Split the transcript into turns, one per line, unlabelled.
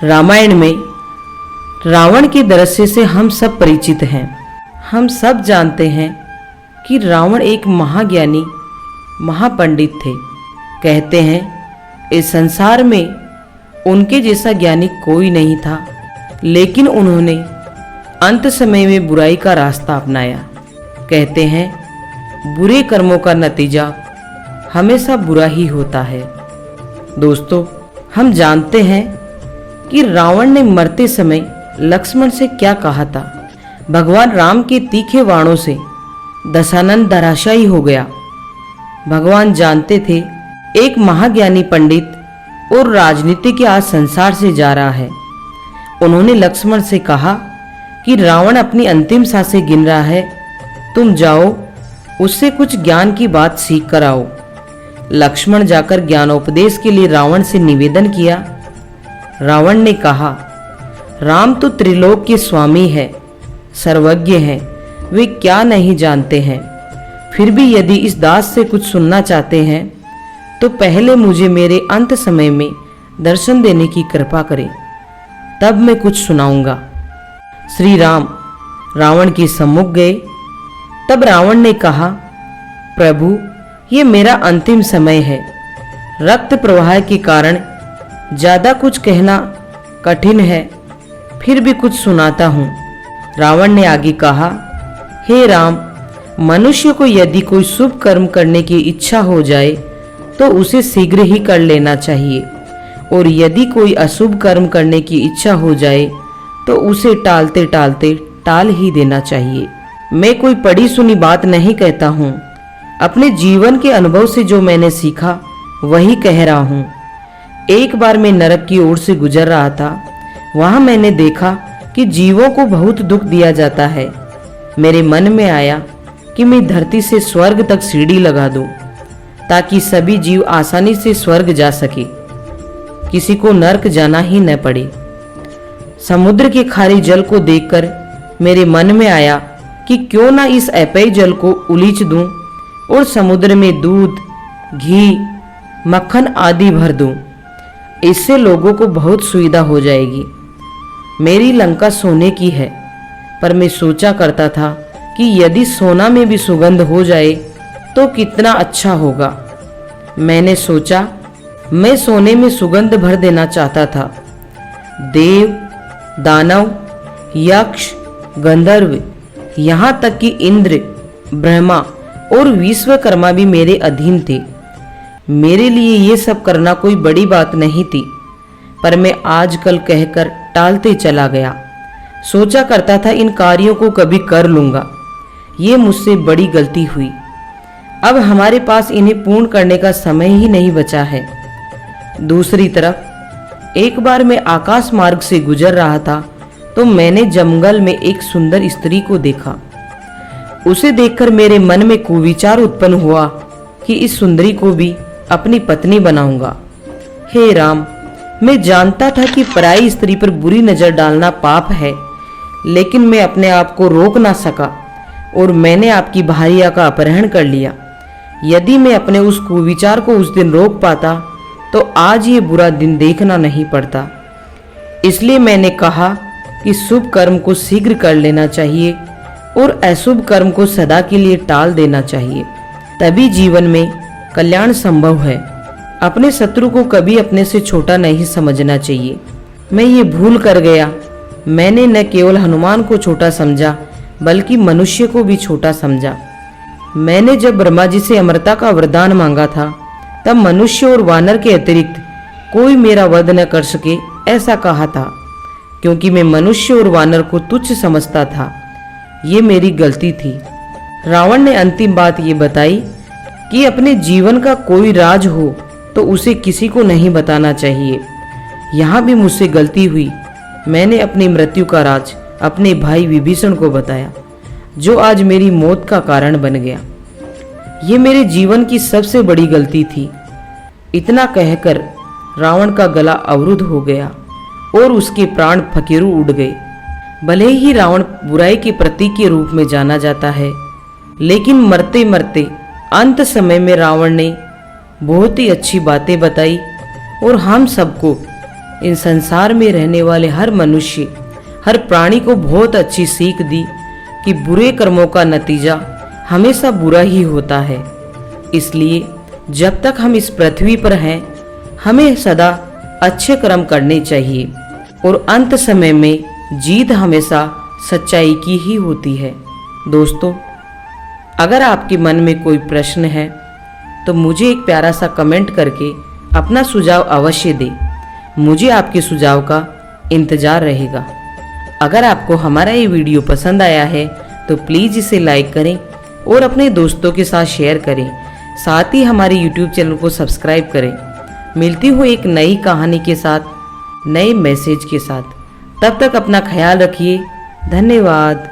रामायण में रावण के दृश्य से हम सब परिचित हैं। हम सब जानते हैं कि रावण एक महाज्ञानी महापंडित थे। कहते हैं इस संसार में उनके जैसा ज्ञानी कोई नहीं था, लेकिन उन्होंने अंत समय में बुराई का रास्ता अपनाया। कहते हैं बुरे कर्मों का नतीजा हमेशा बुरा ही होता है। दोस्तों, हम जानते हैं कि रावण ने मरते समय लक्ष्मण से क्या कहा था। भगवान राम के तीखे बाणों से दशानन धराशायी हो गया। भगवान जानते थे एक महाज्ञानी पंडित और राजनीतिज्ञ आज संसार से जा रहा है। उन्होंने लक्ष्मण से कहा कि रावण अपनी अंतिम सांसें गिन रहा है, तुम जाओ उससे कुछ ज्ञान की बात सीख कर आओ। लक्ष्मण जाकर ज्ञानोपदेश के लिए रावण से निवेदन किया। रावण ने कहा, राम तो त्रिलोक के स्वामी है, सर्वज्ञ हैं, वे क्या नहीं जानते हैं। फिर भी यदि इस दास से कुछ सुनना चाहते हैं तो पहले मुझे मेरे अंत समय में दर्शन देने की कृपा करें, तब मैं कुछ सुनाऊंगा। श्री राम रावण के सम्मुख गए। तब रावण ने कहा, प्रभु, ये मेरा अंतिम समय है। रक्त प्रवाह के कारण ज्यादा कुछ कहना कठिन है, फिर भी कुछ सुनाता हूँ। रावण ने आगे कहा, हे राम, मनुष्य को यदि कोई शुभ कर्म करने की इच्छा हो जाए तो उसे शीघ्र ही कर लेना चाहिए, और यदि कोई अशुभ कर्म करने की इच्छा हो जाए तो उसे टालते टालते टाल ही देना चाहिए। मैं कोई पढ़ी सुनी बात नहीं कहता हूँ, अपने जीवन के अनुभव से जो मैंने सीखा वही कह रहा हूँ। एक बार मैं नरक की ओर से गुजर रहा था। वहां मैंने देखा कि जीवों को बहुत दुख दिया जाता है। मेरे मन में आया कि मैं धरती से स्वर्ग तक सीढ़ी लगा दूं, ताकि सभी जीव आसानी से स्वर्ग जा सके, किसी को नरक जाना ही न पड़े। समुद्र के खारे जल को देखकर मेरे मन में आया कि क्यों ना इस अपेय जल को उलीच दूं और समुद्र में दूध, घी, मक्खन आदि भर दूं। इससे लोगों को बहुत सुविधा हो जाएगी। मेरी लंका सोने की है, पर मैं सोचा करता था कि यदि सोना में भी सुगंध हो जाए तो कितना अच्छा होगा। मैंने सोचा मैं सोने में सुगंध भर देना चाहता था। देव, दानव, यक्ष, गंधर्व, यहाँ तक कि इंद्र, ब्रह्मा और विश्वकर्मा भी मेरे अधीन थे। मेरे लिए ये सब करना कोई बड़ी बात नहीं थी, पर मैं आजकल कहकर टालते चला गया। सोचा करता था इन कार्यों को कभी कर लूंगा। ये मुझसे बड़ी गलती हुई। अब हमारे पास इन्हें पूर्ण करने का समय ही नहीं बचा है। दूसरी तरफ एक बार मैं आकाश मार्ग से गुजर रहा था तो मैंने जंगल में एक सुंदर स्त्री को देखा। उसे देखकर मेरे मन में कुविचार उत्पन्न हुआ कि इस सुंदरी को भी अपनी पत्नी बनाऊंगा। हे राम, मैं जानता था कि पराई स्त्री पर बुरी नजर डालना पाप है, लेकिन मैं अपने आप को रोक ना सका और मैंने आपकी भार्या का अपहरण कर लिया। यदि मैं अपने उस कुविचार को उस दिन रोक पाता तो आज ये बुरा दिन देखना नहीं पड़ता। इसलिए मैंने कहा कि शुभ कर्म को शीघ्र कर लेना चाहिए और अशुभ कर्म को सदा के लिए टाल देना चाहिए, तभी जीवन में कल्याण संभव है। अपने शत्रु को कभी अपने से छोटा नहीं समझना चाहिए। मैं ये भूल कर गया। मैंने न केवल हनुमान को छोटा समझा बल्कि मनुष्य को भी छोटा समझा। मैंने जब ब्रह्मा जी से अमरता का वरदान मांगा था तब मनुष्य और वानर के अतिरिक्त कोई मेरा वध न कर सके ऐसा कहा था, क्योंकि मैं मनुष्य और वानर को तुच्छ समझता था। ये मेरी गलती थी। रावण ने अंतिम बात ये बताई कि अपने जीवन का कोई राज हो तो उसे किसी को नहीं बताना चाहिए। यहाँ भी मुझसे गलती हुई। मैंने अपनी मृत्यु का राज अपने भाई विभीषण को बताया, जो आज मेरी मौत का कारण बन गया। ये मेरे जीवन की सबसे बड़ी गलती थी। इतना कहकर रावण का गला अवरुद्ध हो गया और उसके प्राण फकीरू उड़ गए। भले ही रावण बुराई के प्रतीक के रूप में जाना जाता है, लेकिन मरते मरते अंत समय में रावण ने बहुत ही अच्छी बातें बताई और हम सबको इन संसार में रहने वाले हर मनुष्य, हर प्राणी को बहुत अच्छी सीख दी कि बुरे कर्मों का नतीजा हमेशा बुरा ही होता है। इसलिए जब तक हम इस पृथ्वी पर हैं, हमें सदा अच्छे कर्म करने चाहिए और अंत समय में जीत हमेशा सच्चाई की ही होती है। दोस्तों, अगर आपके मन में कोई प्रश्न है तो मुझे एक प्यारा सा कमेंट करके अपना सुझाव अवश्य दें। मुझे आपके सुझाव का इंतज़ार रहेगा। अगर आपको हमारा ये वीडियो पसंद आया है तो प्लीज़ इसे लाइक करें और अपने दोस्तों के साथ शेयर करें। साथ ही हमारे YouTube चैनल को सब्सक्राइब करें। मिलती हूँ एक नई कहानी के साथ, नए मैसेज के साथ। तब तक अपना ख्याल रखिए। धन्यवाद।